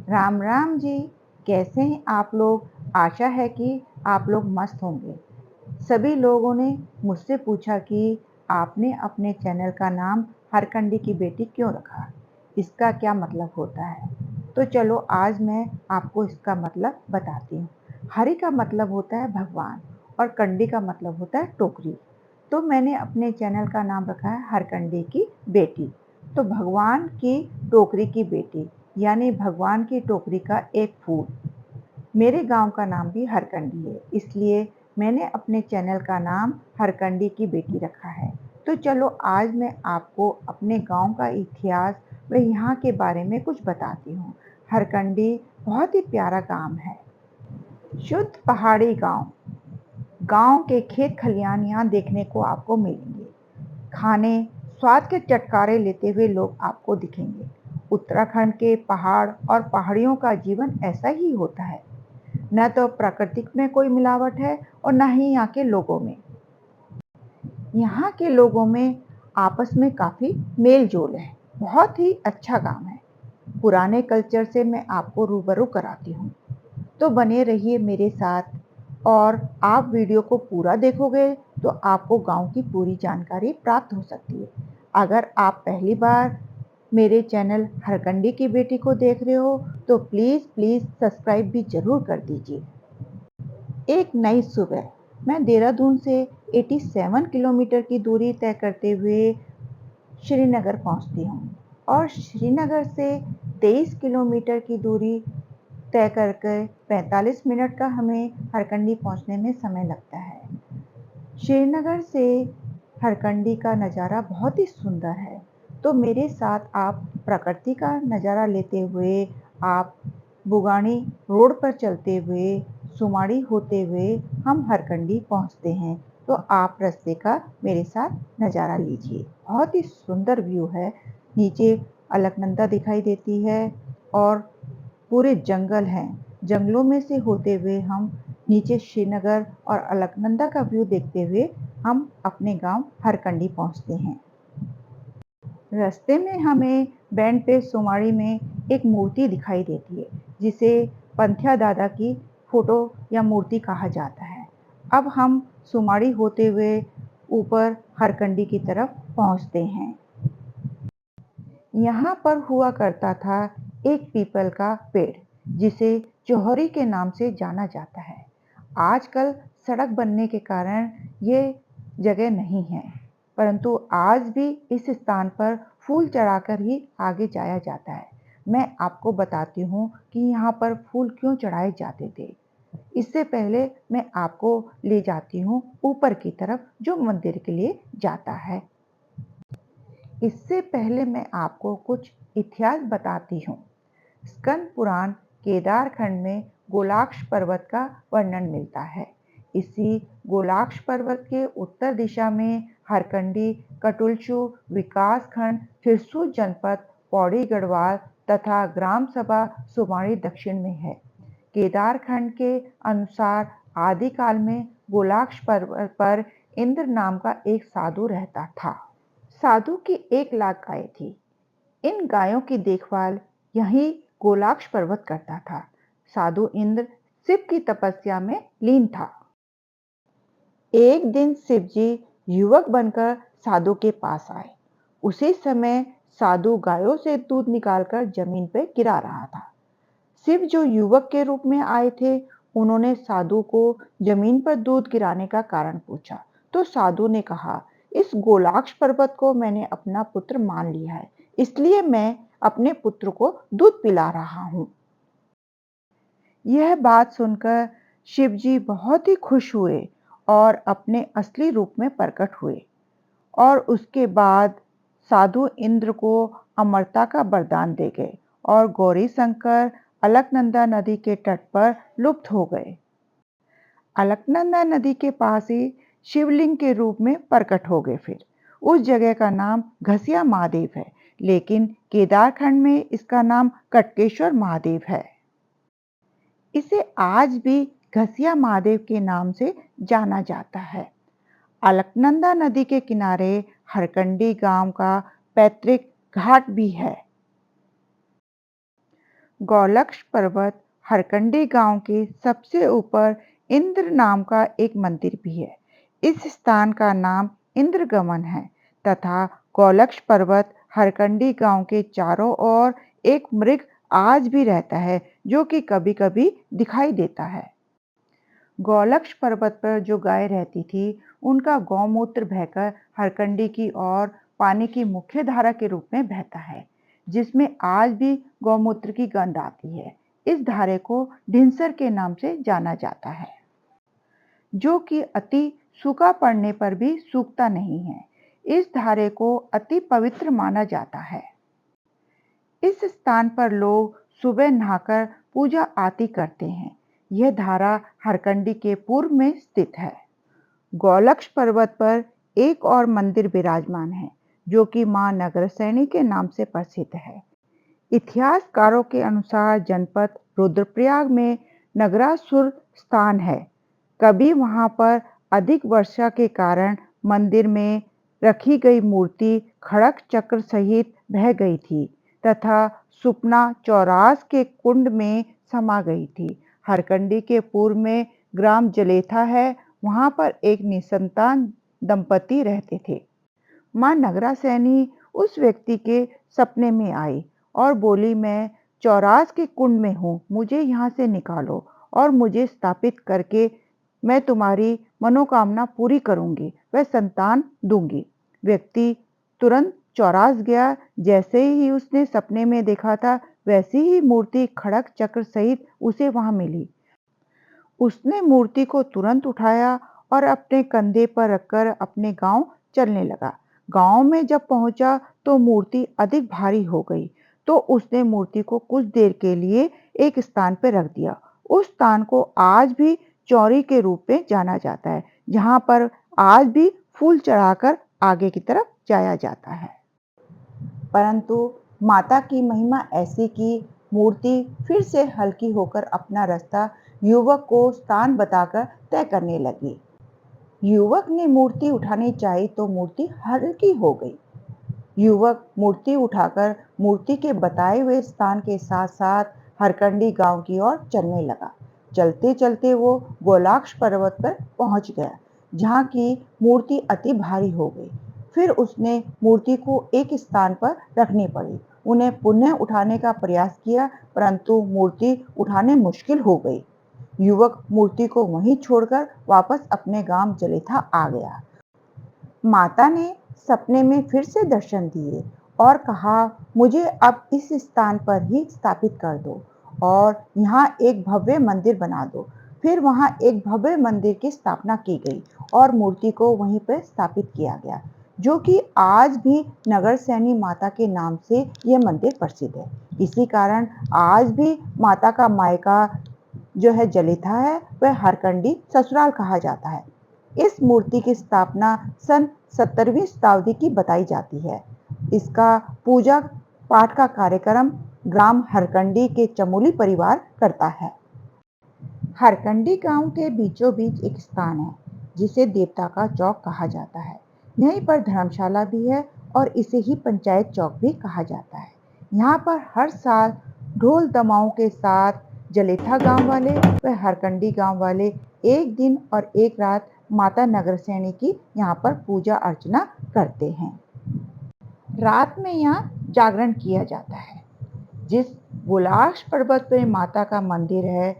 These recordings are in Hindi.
राम राम जी। कैसे हैं आप लोग? आशा है कि आप लोग मस्त होंगे। सभी लोगों ने मुझसे पूछा कि आपने अपने चैनल का नाम हरकंडी की बेटी क्यों रखा, इसका क्या मतलब होता है। तो चलो आज मैं आपको इसका मतलब बताती हूँ। हरि का मतलब होता है भगवान और कंडी का मतलब होता है टोकरी। तो मैंने अपने चैनल का नाम रखा है हरकंडी की बेटी। तो भगवान की टोकरी की बेटी यानी भगवान की टोकरी का एक फूल। मेरे गांव का नाम भी हरकंडी है, इसलिए मैंने अपने चैनल का नाम हरकंडी की बेटी रखा है। तो चलो आज मैं आपको अपने गांव का इतिहास व यहाँ के बारे में कुछ बताती हूँ। हरकंडी बहुत ही प्यारा गांव है। शुद्ध पहाड़ी गांव। गांव के खेत खलियान यहाँ देखने को आपको मिलेंगे। खाने स्वाद के चटकारे लेते हुए लोग आपको दिखेंगे। उत्तराखंड के पहाड़ और पहाड़ियों का जीवन ऐसा ही होता है। न तो प्रकृति में कोई मिलावट है और न ही यहाँ के लोगों में। यहाँ के लोगों में आपस में काफी मेल जोल है। बहुत ही अच्छा गांव है। पुराने कल्चर से मैं आपको रूबरू कराती हूँ। तो बने रहिए मेरे साथ और आप वीडियो को पूरा देखोगे तो आपको गांव की पूरी जानकारी प्राप्त हो सकती है। अगर आप पहली बार मेरे चैनल हरकंडी की बेटी को देख रहे हो तो प्लीज़ प्लीज़ सब्सक्राइब भी जरूर कर दीजिए। एक नई सुबह मैं देहरादून से 87 किलोमीटर की दूरी तय करते हुए श्रीनगर पहुंचती हूँ और श्रीनगर से 23 किलोमीटर की दूरी तय करके 45 मिनट का हमें हरकंडी पहुंचने में समय लगता है। श्रीनगर से हरकंडी का नज़ारा बहुत ही सुंदर है। तो मेरे साथ आप प्रकृति का नज़ारा लेते हुए आप बुगानी रोड पर चलते हुए सुमाड़ी होते हुए हम हरकंडी पहुंचते हैं। तो आप रास्ते का मेरे साथ नज़ारा लीजिए। बहुत ही सुंदर व्यू है। नीचे अलकनंदा दिखाई देती है और पूरे जंगल हैं। जंगलों में से होते हुए हम नीचे श्रीनगर और अलकनंदा का व्यू देखते हुए हम अपने गांव हरकंडी पहुंचते हैं। रास्ते में हमें बैंड पे सोमाड़ी में एक मूर्ति दिखाई देती है जिसे पंथ्या दादा की फोटो या मूर्ति कहा जाता है। अब हम सोमाड़ी होते हुए ऊपर हरकंडी की तरफ पहुंचते हैं। यहाँ पर हुआ करता था एक पीपल का पेड़ जिसे चौहरी के नाम से जाना जाता है। आजकल सड़क बनने के कारण ये जगह नहीं है, परंतु आज भी इस स्थान पर फूल चढ़ाकर ही आगे जाया जाता है। मैं आपको बताती हूँ कि यहाँ पर फूल क्यों चढ़ाए जाते थे। इससे पहले मैं आपको ले जाती हूँ ऊपर की तरफ जो मंदिर के लिए जाता है। इससे पहले मैं आपको कुछ इतिहास बताती हूँ। स्कंद पुराण केदारखंड में गोलाक्ष पर्वत का वर्णन मिलता है। इसी गोलाक्ष पर्वत के उत्तर दिशा में हरकंडी कटुलचू विकास खंड फिरसू जनपद पौड़ी गढ़वाल तथा ग्राम सभा सुमाड़ी दक्षिण में है। केदारखंड के अनुसार आदिकाल में गोलाक्ष पर्वत पर इंद्र नाम का एक साधु रहता था। साधु की 1 लाख गायें थी। इन गायों की देखभाल यही गोलाक्ष पर्वत करता था। साधु इंद्र शिव की तपस्या में लीन था। एक दिन शिव जी युवक बनकर साधु के पास आए। उसी समय साधु गायों से दूध निकालकर जमीन पर गिरा रहा था। शिव जो युवक के रूप में आए थे, उन्होंने साधु को जमीन पर दूध गिराने का कारण पूछा। तो साधु ने कहा, इस गोलाक्ष पर्वत को मैंने अपना पुत्र मान लिया है, इसलिए मैं अपने पुत्र को दूध पिला रहा हूं। यह बात सुनकर शिव जी बहुत ही खुश हुए और अपने असली रूप में प्रकट हुए और उसके बाद साधु इंद्र को अमरता का वरदान दे गए और गौरी शंकर अलकनंदा नदी के तट पर लुप्त हो गए। अलकनंदा नदी के पास ही शिवलिंग के रूप में प्रकट हो गए। फिर उस जगह का नाम घसिया महादेव है, लेकिन केदारखंड में इसका नाम कटकेश्वर महादेव है। इसे आज भी घसिया महादेव के नाम से जाना जाता है। अलकनंदा नदी के किनारे हरकंडी गांव का पैतृक घाट भी है। गौलक्ष पर्वत हरकंडी गांव के सबसे ऊपर इंद्र नाम का एक मंदिर भी है। इस स्थान का नाम इंद्रगमन है तथा गौलक्ष पर्वत हरकंडी गांव के चारों ओर एक मृग आज भी रहता है जो कि कभी-कभी दिखाई देता है। गौलक्ष पर्वत पर जो गाय रहती थी, उनका गौमूत्र बहकर हरकंडी की ओर पानी की मुख्य धारा के रूप में बहता है, जिसमें आज भी गौमूत्र की गंध आती है। इस धारे को ढिंसर के नाम से जाना जाता है, जो कि अति सूखा पड़ने पर भी सूखता नहीं है। इस धारे को अति पवित्र माना जाता है। इस स्थान पर लोग सुबह नहाकर पूजा आरती करते हैं। यह धारा हरकंडी के पूर्व में स्थित है। गौलक्ष पर्वत पर एक और मंदिर विराजमान है, जो कि मां नगरसैनी के नाम से प्रसिद्ध है। इतिहासकारों के अनुसार जनपद रुद्रप्रयाग में नगरासुर स्थान है। कभी वहां पर अधिक वर्षा के कारण मंदिर में रखी गई मूर्ति खड़ग चक्र सहित बह गई थी तथा सुपना चौरास के कुंड में समा गई थी। हरकंडी के पूर्व में ग्राम जलेथा है, वहां पर एक निसंतान दंपति रहते थे। मां नगरासैनी उस व्यक्ति के सपने में आई और बोली, मैं चौरास के कुंड में हूँ, मुझे यहाँ से निकालो और मुझे स्थापित करके मैं तुम्हारी मनोकामना पूरी करूंगी, वह संतान दूंगी। व्यक्ति तुरंत चौरास गया। जैसे ही उसने सपने में देखा था, वैसी ही मूर्ति खड़ग चक्र सहित उसे वहां मिली। उसने मूर्ति को तुरंत उठाया और अपने कंधे पर रखकर अपने गांव चलने लगा। गांव में जब पहुंचा तो मूर्ति अधिक भारी हो गई, तो उसने मूर्ति को कुछ देर के लिए एक स्थान पर रख दिया। उस स्थान को आज भी चौरी के रूप में जाना जाता है, जहां पर आज भी फूल चढ़ाकर आगे की तरफ जाया जाता है। परंतु माता की महिमा ऐसी कि मूर्ति फिर से हल्की होकर अपना रास्ता युवक को स्थान बताकर तय करने लगी। युवक ने मूर्ति उठानी चाही तो मूर्ति हल्की हो गई। युवक मूर्ति उठाकर मूर्ति के बताए हुए स्थान के साथ साथ हरकंडी गांव की ओर चलने लगा। चलते चलते वो गौलाक्ष पर्वत पर पहुंच गया, जहां की मूर्ति अति भारी हो गई। फिर उसने मूर्ति को एक स्थान पर रखनी पड़ी। उन्हें पुनः उठाने का प्रयास किया, परंतु मूर्ति उठाने मुश्किल हो गई। युवक मूर्ति को वहीं छोड़कर वापस अपने गांव जलेथा आ गया। माता ने सपने में फिर से दर्शन दिए और कहा, मुझे अब इस स्थान पर ही स्थापित कर दो और यहाँ एक भव्य मंदिर बना दो। फिर वहाँ एक भव्य मंदिर की स्थापना की गई और मूर्ति को वहीं पर स्थापित किया गया, जो कि आज भी नगरसैनी माता के नाम से यह मंदिर प्रसिद्ध है। इसी कारण आज भी माता का मायका जो है जलेथा है, वह हरकंडी ससुराल कहा जाता है। इस मूर्ति की स्थापना सन 17वीं शताब्दी की बताई जाती है। इसका पूजा पाठ का कार्यक्रम ग्राम हरकंडी के चमोली परिवार करता है। हरकंडी गांव के बीचों बीच एक स्थान है, जिसे देवता का चौक कहा जाता है। यहीं पर धर्मशाला भी है और इसे ही पंचायत चौक भी कहा जाता है। यहाँ पर हर साल ढोल दमाओं के साथ जलेथा गांव वाले व हरकंडी गांव वाले एक दिन और एक रात माता नगरसैनी की यहाँ पर पूजा अर्चना करते हैं। रात में यहाँ जागरण किया जाता है। जिस गौलाक्ष पर्वत पर माता का मंदिर है,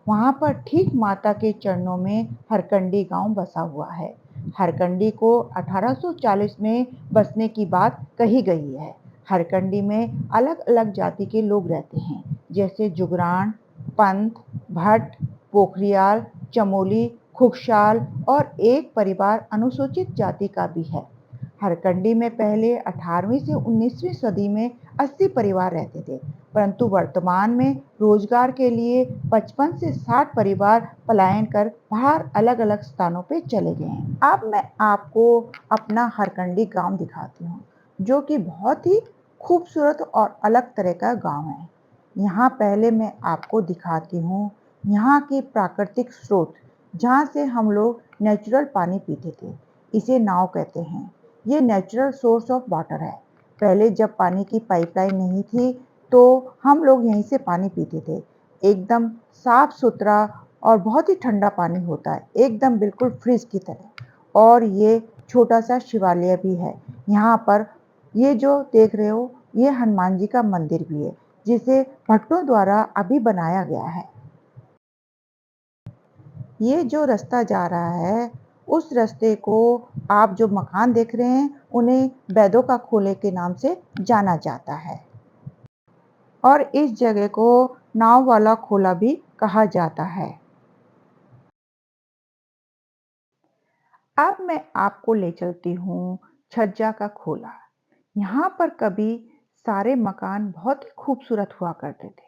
वहाँ पर ठीक माता के चरणों में हरकंडी गांव बसा हुआ है। हरकंडी को 1840 में बसने की बात कही गई है। हरकंडी में अलग अलग जाति के लोग रहते हैं, जैसे जुगराण, पंत, भट्ट, पोखरियाल, चमोली, खुगशाल और एक परिवार अनुसूचित जाति का भी है। हरकंडी में पहले 18वीं से 19वीं सदी में 80 परिवार रहते थे, परंतु वर्तमान में रोजगार के लिए 55 से 60 परिवार पलायन कर बाहर अलग अलग स्थानों पे चले गए हैं। अब मैं आपको अपना हरकंडी गांव दिखाती हूँ, जो कि बहुत ही खूबसूरत और अलग तरह का गांव है। यहाँ पहले मैं आपको दिखाती हूँ यहाँ के प्राकृतिक स्रोत, जहाँ से हम लोग नेचुरल पानी पीते थे। इसे नाव कहते हैं। ये नेचुरल सोर्स ऑफ वाटर है। पहले जब पानी की पाइपलाइन नहीं थी, तो हम लोग यहीं से पानी पीते थे। एकदम साफ-सुथरा और बहुत ही ठंडा पानी होता है, एकदम बिल्कुल फ्रिज की तरह। और ये छोटा-सा शिवालय भी है। यहाँ पर ये जो देख रहे हो, ये हनुमान जी का मंदिर भी है, जिसे भक्तों द्वारा अभी बनाया गया है। ये जो रास्ता जा रहा है, उस रास्ते को आप जो मकान देख रहे हैं, उन्हें बैदों का खोले के नाम से जाना जाता है। और इस जगह को नाव वाला खोला भी कहा जाता है। अब मैं आपको ले चलती हूँ छज्जा का खोला। यहाँ पर कभी सारे मकान बहुत ही खूबसूरत हुआ करते थे।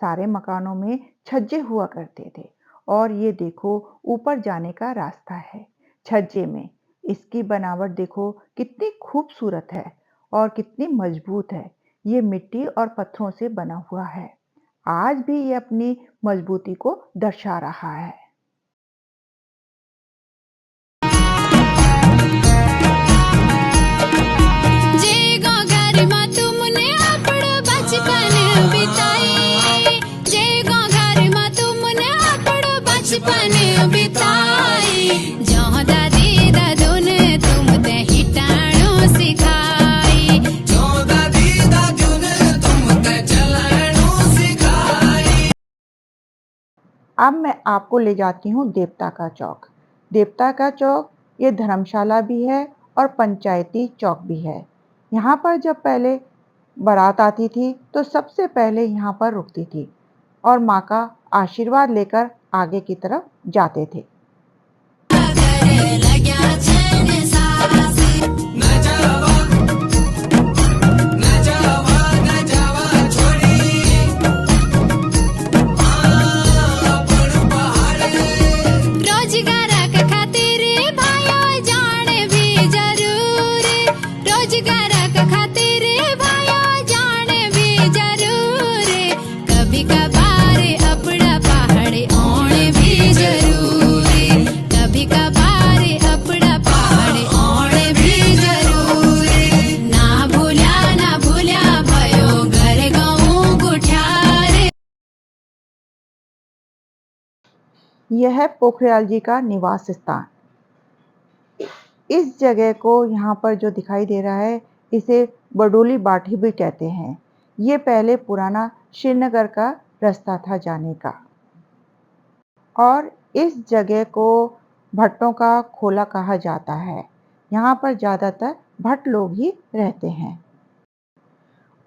सारे मकानों में छज्जे हुआ करते थे। और ये देखो ऊपर जाने का रास्ता है छज्जे में। इसकी बनावट देखो कितनी खूबसूरत है और कितनी मजबूत है। ये मिट्टी और पत्थरों से बना हुआ है। आज भी ये अपनी मजबूती को दर्शा रहा है। जे घर में तुमने अपना बचपन बिताई, जे घर में तुमने अपना बचपन बिताई, जहाँ दादी दादू ने तुमते हिटाणो सिखाई, जहाँ दादी दादू ने तुमते चलाणो सिखाई। अब मैं आपको ले जाती हूँ देवता का चौक। देवता का चौक ये धर्मशाला भी है और पंचायती चौक भी है। यहाँ पर जब पहले बारात आती थी तो सबसे पहले यहाँ पर रुकती थी और माँ का आशीर्वाद लेकर आगे की तरफ जाते थे। करे लग्या चैन सासी, न जावा न जावा न जावा छोड़ी, पण पहाड़ रोजगार के खातिर भाइयों जाने भी जरूर, रोजगार के खातिर भाइयों जाने भी जरूर, कभी कभार अपना पहाड़ आने भी जरूर, कभी कभार अपना पहाड़ आने भी जरूर, ना भूल्या भयो घर गाँव गुठार। यह है पोखरियाल जी का निवास स्थान। इस जगह को यहाँ पर जो दिखाई दे रहा है, इसे बडोली बाठी भी कहते हैं। ये पहले पुराना श्रीनगर का रास्ता था जाने का। और इस जगह को भट्टों का खोला कहा जाता है। यहाँ पर ज़्यादातर भट्ट लोग ही रहते हैं।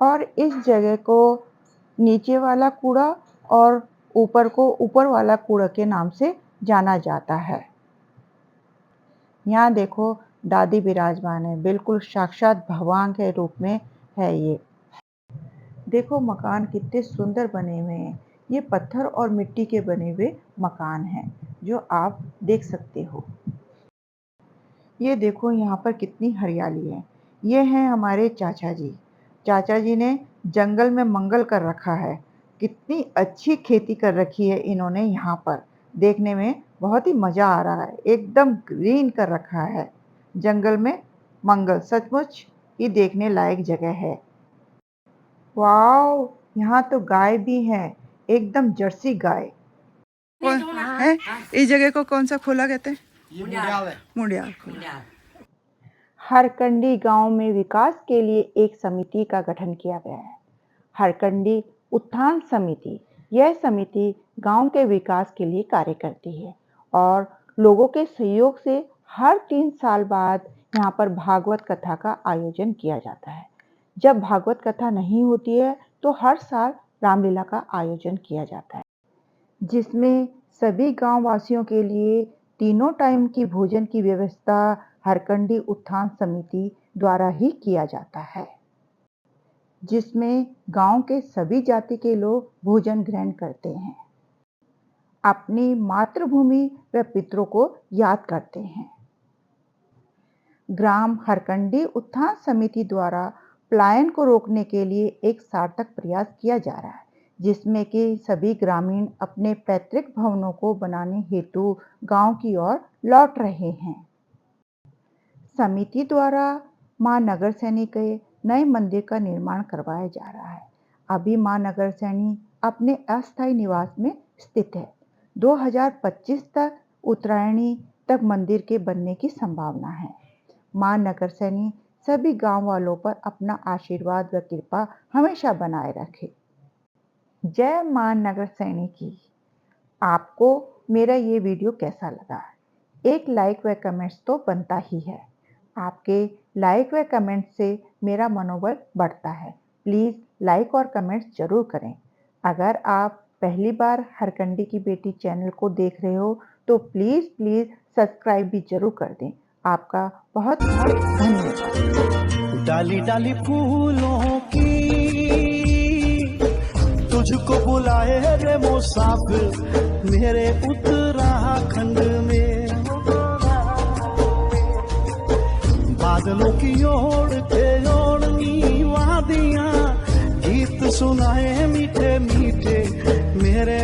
और इस जगह को नीचे वाला कूड़ा और ऊपर को ऊपर वाला कूड़ा के नाम से जाना जाता है। यहाँ देखो दादी विराजमान है, बिल्कुल साक्षात भगवान के रूप में है ये। देखो मकान कितने सुंदर बने हुए हैं। ये पत्थर और मिट्टी के बने हुए मकान हैं जो आप देख सकते हो। ये देखो यहाँ पर कितनी हरियाली है। ये हैं हमारे चाचा जी। चाचा जी ने जंगल में मंगल कर रखा है। कितनी अच्छी खेती कर रखी है इन्होंने यहाँ पर। देखने में बहुत ही मज़ा आ रहा है। एकदम ग्रीन कर रखा है। जंगल में मंगल सचमुच ये देखने लायक जगह है। वाओ! यहाँ तो गाय भी है, एकदम जर्सी गाय। कौन है इस जगह को कौन सा खोला कहते हैं? ये मुंडियाल है। मुंडियाल खोला। हरकंडी गांव में विकास के लिए एक समिति का गठन किया गया है। हरकंडी उत्थान समिति। यह समिति गांव के विकास के लिए कार्य करती है और लोगों के सहयोग से हर 3 साल बाद यहाँ पर भागवत कथा का आयोजन किया जाता है। जब भागवत कथा नहीं होती है तो हर साल रामलीला का आयोजन किया जाता है, जिसमें सभी गांव वासियों के लिए तीनों टाइम की भोजन की व्यवस्था हरकंडी उत्थान समिति द्वारा ही किया जाता है, जिसमें गांव के सभी जाति के लोग भोजन ग्रहण करते हैं, अपनी मातृभूमि व पितरों को याद करते हैं। ग्राम हरकंडी उत्थान समिति द्वारा पलायन को रोकने के लिए एक सार्थक प्रयास किया जा रहा है, जिसमें कि सभी ग्रामीण अपने पैतृक भवनों को बनाने हेतु गांव की ओर लौट रहे हैं। समिति द्वारा मां नगर सैनी के नए मंदिर का निर्माण करवाया जा रहा है। अभी मां नगरसैनी अपने अस्थायी निवास में स्थित है। 2025 तक उत्तरायणी तक मंदिर के बनने की संभावना है। मां नगरसैनी सभी गांव वालों पर अपना आशीर्वाद व कृपा हमेशा बनाए रखे। जय मां नगरसैनी की। आपको मेरा ये वीडियो कैसा लगा? एक लाइक व कमेंट्स तो बनता ही है। आपके लाइक व कमेंट से मेरा मनोबल बढ़ता है। प्लीज़ लाइक और कमेंट्स जरूर करें। अगर आप पहली बार हरकंडी की बेटी चैनल को देख रहे हो तो प्लीज़ सब्सक्राइब भी जरूर कर दें। आपका बहुत बहुत धन्यवाद। डाली डाली फूलों की तुझको बुलाए रे मुसाफिर मेरे उत्तराखंड में। बादलों की ओर के ओढ़नी वादियां गीत सुनाए मीठे मीठे मेरे